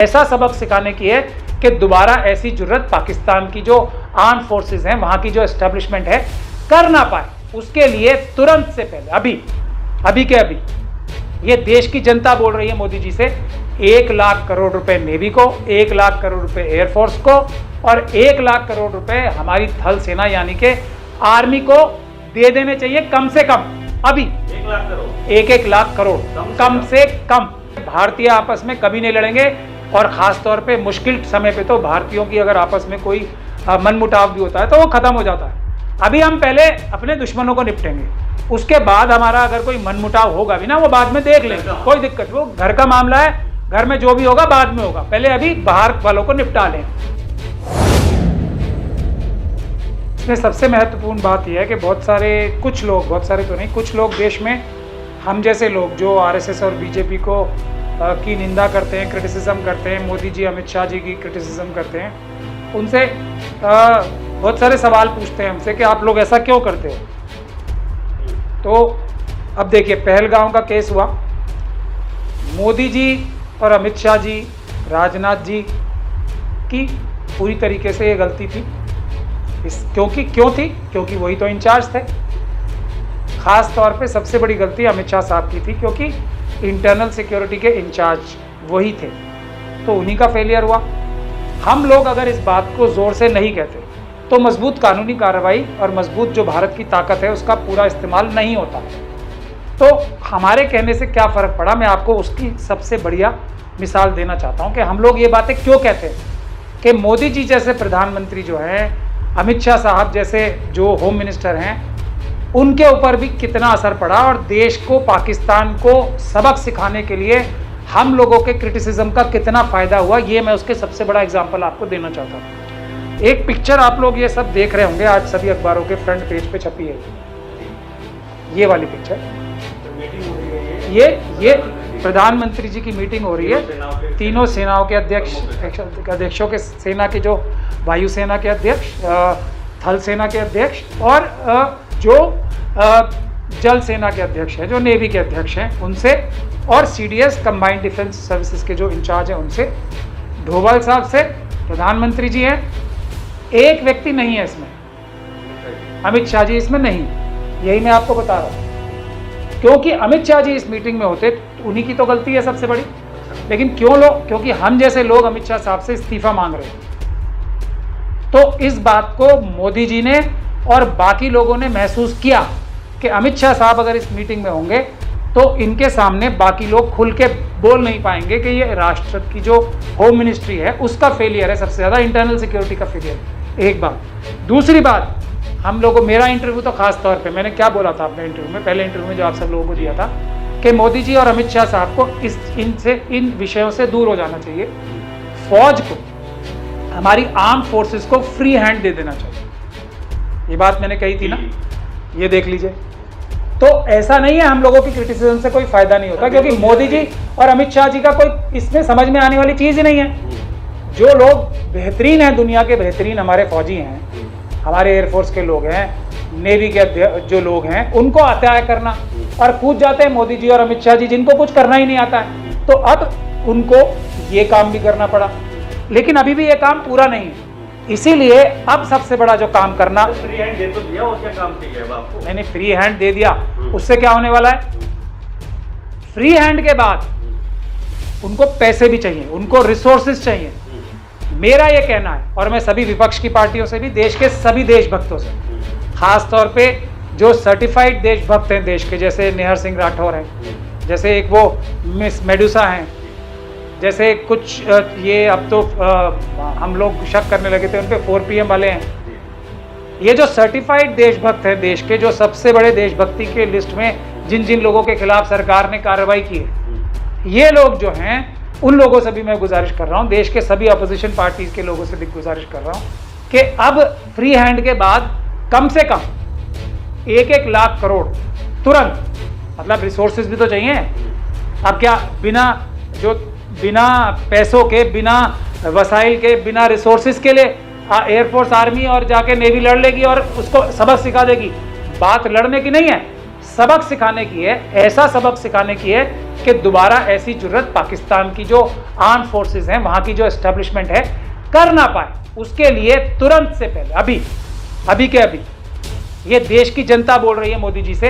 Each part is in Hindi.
ऐसा सबक सिखाने की है कि दोबारा ऐसी जुर्रत पाकिस्तान की जो आर्म फोर्सेस हैं, वहां की जो एस्टेब्लिशमेंट है, कर ना पाए। उसके लिए तुरंत से पहले अभी ये देश की जनता बोल रही है मोदी जी से 1 लाख करोड़ रुपए नेवी को, 1 लाख करोड़ रुपए एयरफोर्स को और 1 लाख करोड़ रुपए हमारी थल सेना यानी कि आर्मी को दे देने चाहिए कम से कम। अभी 1 लाख करोड़, 1 लाख करोड़ कम से कम। भारतीय आपस में कभी नहीं लड़ेंगे और खास तौर पे मुश्किल समय पे तो भारतीयों की अगर आपस में कोई मनमुटाव भी होता है तो वो खत्म हो जाता है। अभी हम पहले अपने दुश्मनों को निपटेंगे, उसके बाद हमारा अगर कोई मनमुटाव होगा भी ना, वो बाद में देख लेंगे, कोई दिक्कत। वो घर का मामला है, घर में जो भी होगा बाद में होगा, पहले अभी बाहर वालों को निपटा लें। इसमें सबसे महत्वपूर्ण बात यह है कि बहुत सारे तो नहीं, कुछ लोग देश में हम जैसे लोग जो आरएसएस और बीजेपी को की निंदा करते हैं, क्रिटिसिज्म करते हैं, मोदी जी अमित शाह जी की क्रिटिसिज्म करते हैं, उनसे बहुत सारे सवाल पूछते हैं हमसे कि आप लोग ऐसा क्यों करते हो। तो अब देखिए, पहलगाम का केस हुआ, मोदी जी और अमित शाह जी, राजनाथ जी की पूरी तरीके से ये गलती थी। क्यों थी? क्योंकि वही तो इंचार्ज थे। खास तौर पे सबसे बड़ी गलती अमित शाह साहब की थी, क्योंकि इंटरनल सिक्योरिटी के इंचार्ज वही थे, तो उन्हीं का फेलियर हुआ। हम लोग अगर इस बात को जोर से नहीं कहते तो मजबूत कानूनी कार्रवाई और मजबूत जो भारत की ताकत है उसका पूरा इस्तेमाल नहीं होता। तो हमारे कहने से क्या फ़र्क पड़ा, मैं आपको उसकी सबसे बढ़िया मिसाल देना चाहता हूँ कि हम लोग ये बातें क्यों कहते हैं कि मोदी जी जैसे प्रधानमंत्री जो हैं, अमित शाह साहब जैसे जो होम मिनिस्टर हैं, उनके ऊपर भी कितना असर पड़ा और देश को, पाकिस्तान को सबक सिखाने के लिए हम लोगों के क्रिटिसिज्म का कितना फ़ायदा हुआ, ये मैं उसके सबसे बड़ा एग्जाम्पल आपको देना चाहता हूँ। एक पिक्चर आप लोग ये सब देख रहे होंगे, आज सभी अखबारों के फ्रंट पेज पे छपी है, ये वाली पिक्चर। ये प्रधानमंत्री जी की मीटिंग हो रही है, तीनों सेनाओं के अध्यक्षों के, सेना के जो वायुसेना के अध्यक्ष, थल सेना के अध्यक्ष और जो जल सेना के अध्यक्ष हैं, जो नेवी के अध्यक्ष हैं, उनसे, और सीडीएस कंबाइंड डिफेंस सर्विसेज के जो इंचार्ज हैं उनसे, डोभाल साहब से, प्रधानमंत्री जी हैं। एक व्यक्ति नहीं है इसमें, अमित शाह जी इसमें नहीं, यही मैं आपको बता रहा हूँ। क्योंकि अमित शाह जी इस मीटिंग में होते तो उन्हीं की तो गलती है सबसे बड़ी। लेकिन क्योंकि हम जैसे लोग अमित शाह साहब से इस्तीफा मांग रहे हैं, तो इस बात को मोदी जी ने और बाकी लोगों ने महसूस किया कि अमित शाह साहब अगर इस मीटिंग में होंगे तो इनके सामने बाकी लोग खुल के बोल नहीं पाएंगे कि ये राष्ट्र की जो होम मिनिस्ट्री है उसका फेलियर है, सबसे ज़्यादा इंटरनल सिक्योरिटी का फेलियर है। एक बात। दूसरी बात, हम लोगों, मेरा इंटरव्यू तो खास तौर पे, मैंने क्या बोला था अपने इंटरव्यू में, पहले इंटरव्यू में जो आप सब लोगों को दिया था, कि मोदी जी और अमित शाह साहब को इन विषयों से दूर हो जाना चाहिए। फौज को, हमारी आर्म फोर्सेस को फ्री हैंड दे देना चाहिए। ये बात मैंने कही थी ना, ये देख लीजिए। तो ऐसा नहीं है हम लोगों की क्रिटिसिज्म से कोई फायदा नहीं होता, क्योंकि मोदी जी और अमित शाह जी का कोई इसमें समझ में आने वाली चीज़ ही नहीं है। जो लोग बेहतरीन हैं, दुनिया के बेहतरीन हमारे फौजी हैं, हमारे एयरफोर्स के लोग हैं, नेवी के जो लोग हैं, उनको आता है करना, और कूद जाते हैं मोदी जी और अमित शाह जी जिनको कुछ करना ही नहीं आता है। तो अब उनको ये काम भी करना पड़ा, लेकिन अभी भी ये काम पूरा नहीं है। इसीलिए अब सबसे बड़ा जो काम करना, फ्री हैंड दे तो दिया, और क्या काम चाहिए अब आपको? मैंने फ्री हैंड दे दिया, उससे क्या होने वाला है? फ्री हैंड के बाद उनको पैसे भी चाहिए, उनको रिसोर्सेज चाहिए। मेरा ये कहना है, और मैं सभी विपक्ष की पार्टियों से भी, देश के सभी देशभक्तों से, खास तौर पे जो सर्टिफाइड देशभक्त हैं देश के, जैसे निहर सिंह राठौर हैं, जैसे एक वो मिस मेडुसा हैं, जैसे कुछ ये अब तो हम लोग शक करने लगे थे उन पे 4PM वाले हैं। ये जो सर्टिफाइड देशभक्त हैं देश के, जो सबसे बड़े देशभक्ति के लिस्ट में जिन जिन लोगों के खिलाफ सरकार ने कार्रवाई की है, ये लोग जो हैं, उन लोगों से भी मैं गुजारिश कर रहा हूँ, देश के सभी अपोजिशन पार्टीज के लोगों से भी गुजारिश कर रहा हूँ कि अब फ्री हैंड के बाद कम से कम 1-1 लाख करोड़ तुरंत, मतलब रिसोर्सेज भी तो चाहिए। अब क्या बिना पैसों के, बिना वसाइल के, बिना रिसोर्सेज के लिए एयरफोर्स, आर्मी और जाके नेवी लड़ लेगी और उसको सबक सिखा देगी? बात लड़ने की नहीं है, सबक सिखाने की है, ऐसा सबक सिखाने की है कि दोबारा ऐसी जरूरत पाकिस्तान की जो आर्म फोर्सेस हैं, वहां की जो एस्टेब्लिशमेंट है, कर ना पाए। उसके लिए तुरंत से पहले अभी ये देश की जनता बोल रही है मोदी जी से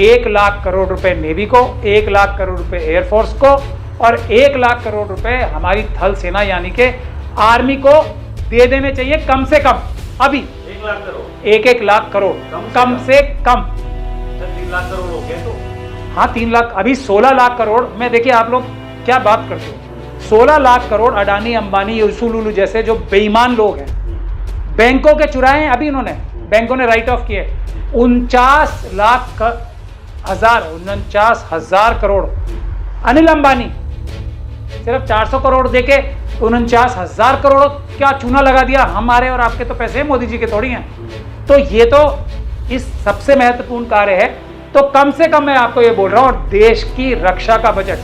1 लाख करोड़ रुपए नेवी को, 1 लाख करोड़ रुपए एयरफोर्स को और 1 लाख करोड़ रुपए हमारी थल सेना यानी कि आर्मी को दे देने चाहिए कम से कम। अभी 1 लाख करोड़, 1 लाख करोड़ कम से कम। 3 लाख करोड़ हो गए तो हाँ 3 लाख, अभी 16 लाख करोड़ में। देखिए आप लोग क्या बात करते हो, 16 लाख करोड़ अडानी अंबानी यूसुलुलु जैसे जो बेईमान लोग हैं, बैंकों के चुराए हैं। अभी इन्होंने बैंकों ने राइट ऑफ किए 49 हजार करोड़। अनिल अंबानी सिर्फ 400 करोड़ देके 49 हजार करोड़ क्या चूना लगा दिया। हमारे और आपके तो पैसे हैं, मोदी जी के थोड़ी हैं। तो ये तो इस सबसे महत्वपूर्ण कार्य है। तो कम से कम मैं आपको ये बोल रहा हूं, और देश की रक्षा का बजट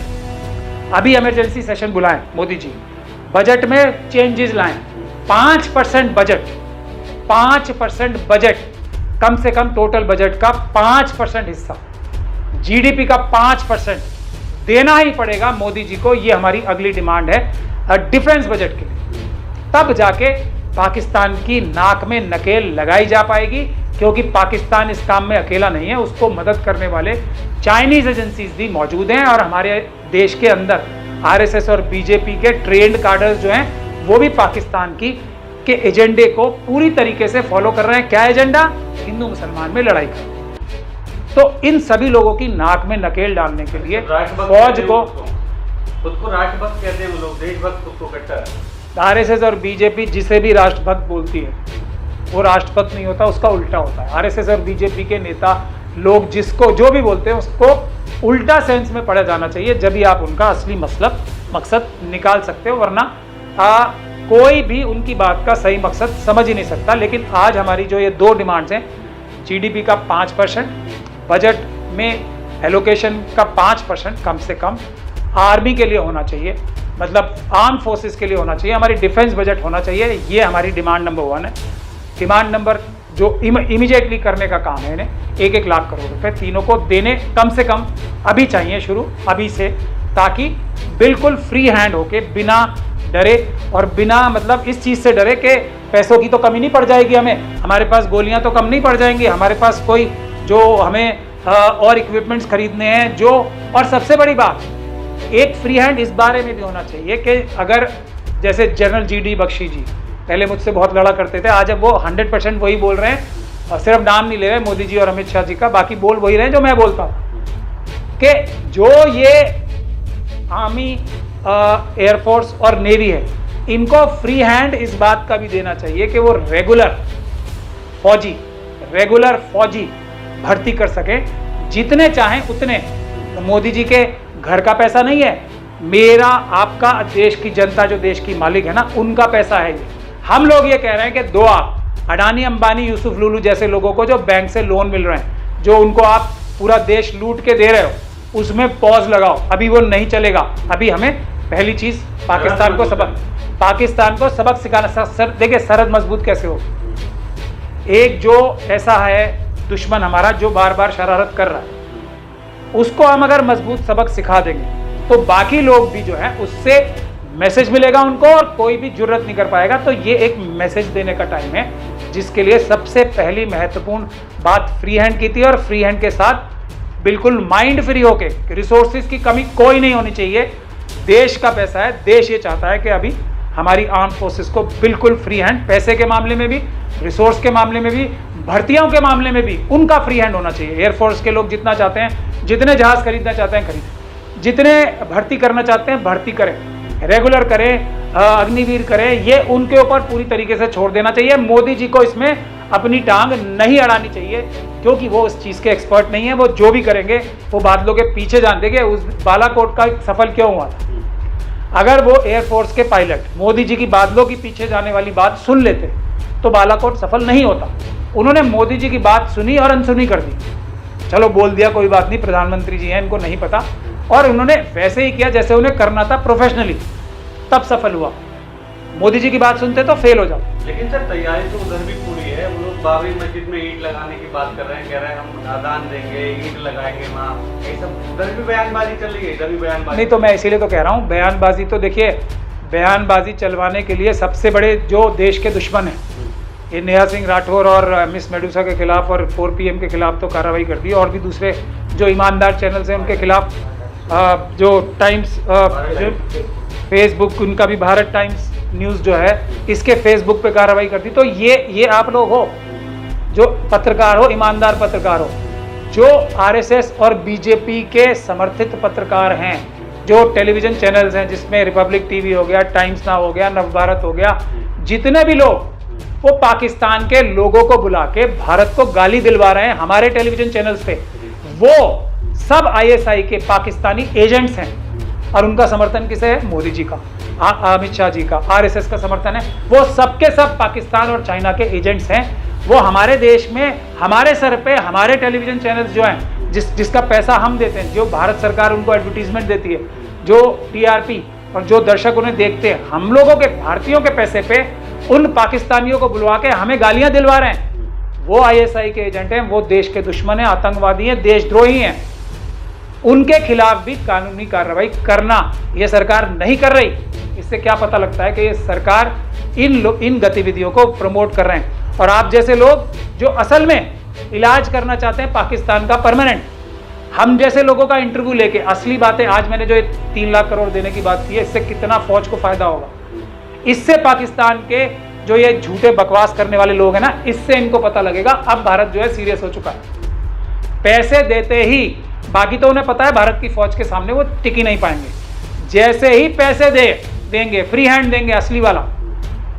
अभी इमरजेंसी सेशन बुलाएं मोदी जी, बजट में चेंजेस लाएं, 5% बजट कम से कम टोटल बजट का 5% हिस्सा, जीडीपी का 5% देना ही पड़ेगा मोदी जी को। ये हमारी अगली डिमांड है डिफेंस बजट के लिए। तब जाके पाकिस्तान की नाक में नकेल लगाई जा पाएगी, क्योंकि पाकिस्तान इस काम में अकेला नहीं है, उसको मदद करने वाले चाइनीज एजेंसीज भी मौजूद हैं। और हमारे देश के अंदर आरएसएस और बीजेपी के ट्रेंड कार्डर्स जो हैं वो भी पाकिस्तान के एजेंडे को पूरी तरीके से फॉलो कर रहे हैं। क्या एजेंडा? हिंदू मुसलमान में लड़ाई का। तो इन सभी लोगों की नाक में नकेल डालने के लिए फौज को, खुद को राष्ट्रभक्त कहते हैं वो लोग, देशभक्त खुद को कहता है। आरएसएस और बीजेपी जिसे भी राष्ट्रभक्त बोलती है वो राष्ट्रभक्त नहीं होता, उसका उल्टा होता है। आरएसएस और बीजेपी के नेता लोग जिसको जो भी बोलते हैं उसको उल्टा सेंस में पढ़ा जाना चाहिए, जब भी आप उनका असली मकसद निकाल सकते हो, वरना कोई भी उनकी बात का सही मकसद समझ ही नहीं सकता। लेकिन आज हमारी जो ये 2 डिमांड्स हैं, जीडीपी का 5%, बजट में एलोकेशन का 5% कम से कम आर्मी के लिए होना चाहिए, मतलब आर्म फोर्सेस के लिए होना चाहिए, हमारी डिफेंस बजट होना चाहिए। ये हमारी डिमांड नंबर 1 है। डिमांड नंबर जो इमीडिएटली करने का काम है, इन्हें 1-1 लाख करोड़ रुपए तीनों को देने कम से कम अभी चाहिए, शुरू अभी से, ताकि बिल्कुल फ्री हैंड होके, बिना डरे और बिना मतलब इस चीज़ से डरे कि पैसों की तो कमी नहीं पड़ जाएगी हमें, हमारे पास गोलियां तो कम नहीं पड़ जाएंगी, हमारे पास कोई जो हमें और इक्विपमेंट्स खरीदने हैं जो। और सबसे बड़ी बात, एक फ्री हैंड इस बारे में भी होना चाहिए कि अगर जैसे जनरल जीडी बख्शी जी पहले मुझसे बहुत लड़ा करते थे, आज अब वो 100% वही बोल रहे हैं, और सिर्फ नाम नहीं ले रहे मोदी जी और अमित शाह जी का, बाकी बोल वही रहे हैं जो मैं बोलता हूँ कि जो ये आर्मी, एयरफोर्स और नेवी है, इनको फ्री हैंड इस बात का भी देना चाहिए कि वो रेगुलर फौजी भर्ती कर सके, जितने चाहें उतने। तो मोदी जी के घर का पैसा नहीं है, मेरा आपका, देश की जनता जो देश की मालिक है ना, उनका पैसा है ये। हम लोग ये कह रहे हैं कि दो आप अडानी अंबानी यूसुफलुलु जैसे लोगों को जो बैंक से लोन मिल रहे हैं, जो उनको आप पूरा देश लूट के दे रहे हो, उसमें पॉज लगाओ। अभी वो नहीं चलेगा। अभी हमें पहली चीज पाकिस्तान को सबक सिखाना। देखिए सरहद मजबूत कैसे हो, एक जो ऐसा है दुश्मन हमारा जो बार बार शरारत कर रहा है, उसको हम अगर मजबूत सबक सिखा देंगे तो बाकी लोग भी जो है उससे मैसेज मिलेगा उनको, और कोई भी जुर्रत नहीं कर पाएगा। तो ये एक मैसेज देने का टाइम है, जिसके लिए सबसे पहली महत्वपूर्ण बात फ्री हैंड की थी, और फ्री हैंड के साथ बिल्कुल माइंड फ्री होके, रिसोर्सेज की कमी कोई नहीं होनी चाहिए। देश का पैसा है, देश ये चाहता है कि अभी हमारी आर्म फोर्सेस को बिल्कुल फ्री हैंड, पैसे के मामले में भी, रिसोर्स के मामले में भी, भर्तियों के मामले में भी उनका फ्री हैंड होना चाहिए। एयरफोर्स के लोग जितना चाहते हैं, जितने जहाज खरीदना चाहते हैं खरीदें, जितने भर्ती करना चाहते हैं भर्ती करें, रेगुलर करें, अग्निवीर करें, ये उनके ऊपर पूरी तरीके से छोड़ देना चाहिए। मोदी जी को इसमें अपनी टांग नहीं अड़ानी चाहिए, क्योंकि वो उस चीज़ के एक्सपर्ट नहीं है। वो जो भी करेंगे वो बादलों के पीछे जान देंगे। उस बालाकोट का सफल क्यों हुआ था? अगर वो एयरफोर्स के पायलट मोदी जी की बादलों के पीछे जाने वाली बात सुन लेते तो बालाकोट सफल नहीं होता। उन्होंने मोदी जी की बात सुनी और अनसुनी कर दी। चलो बोल दिया, कोई बात नहीं, प्रधानमंत्री जी हैं, इनको नहीं पता, और उन्होंने वैसे ही किया जैसे उन्हें करना था, प्रोफेशनली, तब सफल हुआ। मोदी जी की बात सुनते तो फेल हो जाओ। लेकिन सर तैयारी तो उधर भी पूरी है, वो लोग बाबरी मस्जिद में ईंट लगाने की बात कर रहे हैं, कह रहे हैं हम आदान देंगे, ईंट लगाएंगे वहाँ, ये सब उधर भी बयानबाजी चल रही है, इधर भी बयानबाजी। नहीं तो मैं इसीलिए तो कह रहा हूँ, बयानबाजी तो देखिए, बयानबाजी चलवाने के लिए सबसे बड़े जो देश के दुश्मन हैं, ये नेहा सिंह राठौर और मिस मेडुसा के खिलाफ और 4 PM के खिलाफ तो कार्रवाई कर दी, और भी दूसरे जो ईमानदार चैनल्स हैं उनके खिलाफ जो टाइम्स फेसबुक, उनका भी भारत टाइम्स न्यूज़ जो है इसके फेसबुक पे कार्रवाई कर दी। तो ये आप लोग हो जो पत्रकार हो, ईमानदार पत्रकार हो, जो RSS और बीजेपी के समर्थित पत्रकार हैं, जो टेलीविज़न चैनल्स हैं जिसमें रिपब्लिक टीवी हो गया, टाइम्स नाउ हो गया, नवभारत हो गया, जितने भी लोग वो पाकिस्तान के लोगों को बुला के भारत को गाली दिलवा रहे हैं हमारे टेलीविज़न चैनल्स पे, वो सब ISI के पाकिस्तानी एजेंट्स हैं। और उनका समर्थन किसे है? मोदी जी का, अमित शाह जी का, RSS का समर्थन है। वो सबके सब पाकिस्तान और चाइना के एजेंट्स हैं। वो हमारे देश में हमारे सर पे हमारे टेलीविज़न चैनल्स जो हैं, जिसका पैसा हम देते हैं, जो भारत सरकार उनको एडवर्टीजमेंट देती है, जो TRP और जो दर्शक उन्हें देखते हैं, हम लोगों के भारतीयों के पैसे पे उन पाकिस्तानियों को बुलवा के हमें गालियां दिलवा रहे हैं। वो ISI के एजेंट हैं, वो देश के दुश्मन हैं, आतंकवादी हैं, देशद्रोही हैं। उनके खिलाफ भी कानूनी कार्रवाई करना ये सरकार नहीं कर रही। इससे क्या पता लगता है कि ये सरकार इन गतिविधियों को प्रमोट कर रहे हैं। और आप जैसे लोग जो असल में इलाज करना चाहते हैं पाकिस्तान का परमानेंट, हम जैसे लोगों का इंटरव्यू लेके असली बातें, आज मैंने जो 3 लाख करोड़ देने की बात की है, इससे कितना फौज को फायदा होगा, इससे पाकिस्तान के जो ये झूठे बकवास करने वाले लोग हैं ना, इससे इनको पता लगेगा अब भारत जो है सीरियस हो चुका है। पैसे देते ही, बाकी तो उन्हें पता है भारत की फौज के सामने वो टिक ही नहीं पाएंगे। जैसे ही पैसे देंगे, फ्री हैंड देंगे असली वाला,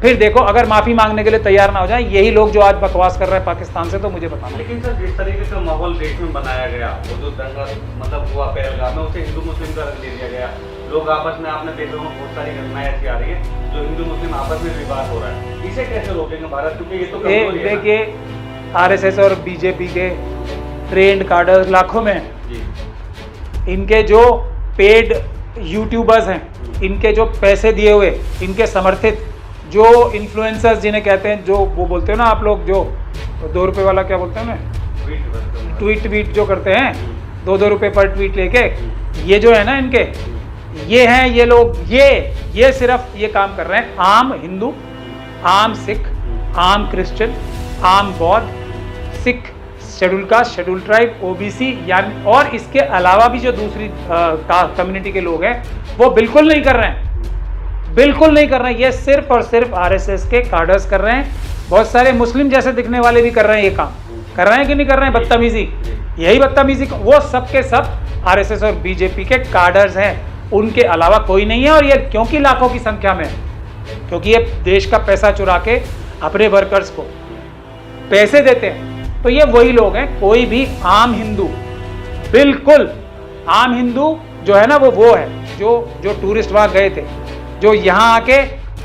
फिर देखो अगर माफी मांगने के लिए तैयार ना हो जाए यही लोग जो आज बकवास कर रहे हैं पाकिस्तान से, तो मुझे बताना। लेकिन सर जिस तरीके से माहौल देश में बनाया गया, वो जो दंगा मतलब हुआ पहलगाम में, उसे हिंदू मुस्लिम का रंग दे दिया गया। लोग आपस में, आपने देखा होगा बहुत सारी घटनाएं ऐसी आ रही है जो हिंदू मुस्लिम आपस में विवाद हो रहा है, इसे कैसे रोकेंगे भारत? क्योंकि ये तो कमजोरी है। देखिए RSS और बीजेपी के ट्रेंड कार्डर्स लाखों में, इनके जो पेड यूट्यूबर्स हैं, इनके जो पैसे दिए हुए, इनके समर्थित जो इन्फ्लुएंसर्स जिन्हें कहते हैं, जो वो बोलते हो ना आप लोग, जो 2 रुपये वाला क्या बोलते हैं ना, ट्वीट जो करते हैं 2-2 रुपये पर ट्वीट लेके, ये जो है ना इनके, ये हैं ये लोग, ये सिर्फ ये काम कर रहे हैं। आम हिंदू, आम सिख, आम क्रिश्चियन, आम बौद्ध, Sikh, schedule caste, schedule tribe, OBC, यानी और इसके अलावा भी जो दूसरी कम्युनिटी के लोग हैं, वो बिल्कुल नहीं कर रहे हैं, बिल्कुल नहीं कर रहे हैं। ये सिर्फ और सिर्फ RSS के कार्डर्स कर रहे हैं। बहुत सारे मुस्लिम जैसे दिखने वाले भी कर रहे हैं, ये काम कर रहे हैं कि नहीं कर रहे हैं? बदतमीजी, यही बदतमीजी, वो सब के सब RSS और बीजेपी के कार्डर्स हैं, उनके अलावा कोई नहीं है। और ये क्योंकि लाखों की संख्या में, क्योंकि ये देश का पैसा चुरा के अपने वर्कर्स को पैसे देते हैं, तो ये वही लोग हैं। कोई भी आम हिंदू, बिल्कुल आम हिंदू जो है ना, वो है जो टूरिस्ट वहाँ गए थे, जो यहाँ आके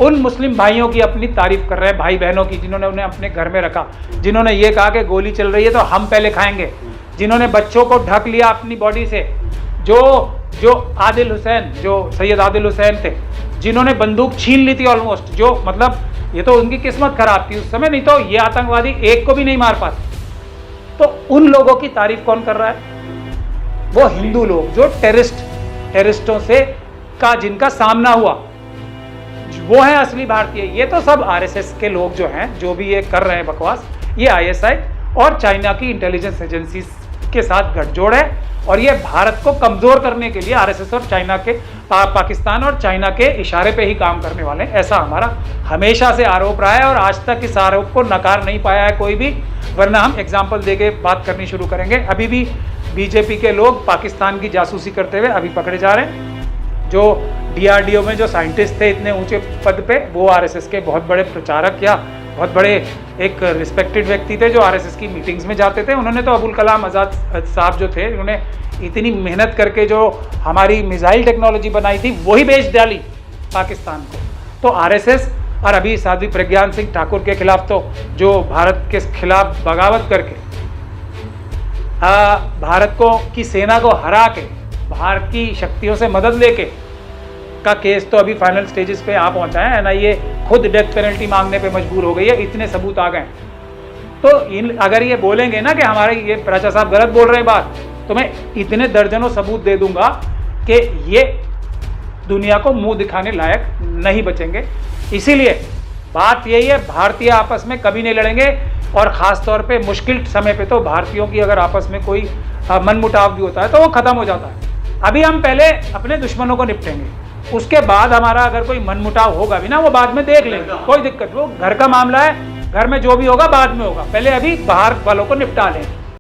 उन मुस्लिम भाइयों की अपनी तारीफ कर रहे हैं, भाई बहनों की, जिन्होंने उन्हें अपने घर में रखा, जिन्होंने ये कहा कि गोली चल रही है तो हम पहले खाएंगे, जिन्होंने बच्चों को ढक लिया अपनी बॉडी से, जो आदिल हुसैन, जो सैयद आदिल हुसैन थे, जिन्होंने बंदूक छीन ली थी ऑलमोस्ट, जो मतलब ये तो उनकी किस्मत खराब थी उस समय, नहीं तो ये आतंकवादी एक को भी नहीं मार पाते। तो उन लोगों की तारीफ कौन कर रहा है? वो हिंदू लोग जो टेररिस्टों से का जिनका सामना हुआ, वो है असली भारतीय। ये तो सब RSS के लोग जो हैं, जो भी ये कर रहे हैं बकवास, ये ISI और चाइना की इंटेलिजेंस एजेंसी के साथ गठजोड़ है, और ये भारत को कमजोर करने के लिए RSS और चाइना के पाकिस्तान और चाइना के इशारे पे ही काम करने वाले हैं। ऐसा हमारा हमेशा से आरोप रहा है, और आज तक इस आरोप को नकार नहीं पाया है कोई भी, वरना हम एग्जाम्पल दे के बात करनी शुरू करेंगे। अभी भी बीजेपी के लोग पाकिस्तान की जासूसी करते हुए अभी पकड़े जा रहे हैं। जो DRDO में जो साइंटिस्ट थे इतने ऊंचे पद पे, वो RSS के बहुत बड़े प्रचारक या बहुत बड़े एक रिस्पेक्टेड व्यक्ति थे, जो RSS की मीटिंग्स में जाते थे। उन्होंने तो अबुल कलाम आज़ाद साहब जो थे, उन्होंने इतनी मेहनत करके जो हमारी मिसाइल टेक्नोलॉजी बनाई थी, वही बेच डाली पाकिस्तान को। तो RSS और अभी साध्वी प्रज्ञान सिंह ठाकुर के खिलाफ, तो जो भारत के खिलाफ बगावत करके भारत को की सेना को हरा के बाहर की शक्तियों से मदद लेके का केस तो अभी फाइनल स्टेजेस पे आ पहुंचा है। NIA खुद डेथ पेनल्टी मांगने पे मजबूर हो गई है, इतने सबूत आ गए। तो अगर ये बोलेंगे ना कि हमारे ये राजा साहब गलत बोल रहे हैं बात, तो मैं इतने दर्जनों सबूत दे दूंगा कि ये दुनिया को मुंह दिखाने लायक नहीं बचेंगे। इसीलिए बात यही है, भारतीय आपस में कभी नहीं लड़ेंगे, और ख़ास तौर पे मुश्किल समय पे तो भारतीयों की अगर आपस में कोई मनमुटाव भी होता है तो वो ख़त्म हो जाता है। अभी हम पहले अपने दुश्मनों को निपटेंगे, उसके बाद हमारा अगर कोई मनमुटाव होगा भी ना, वो बाद में देख लेंगे, कोई दिक्कत, वो घर का मामला है, घर में जो भी होगा बाद में होगा, पहले अभी बाहर वालों को निपटा लें।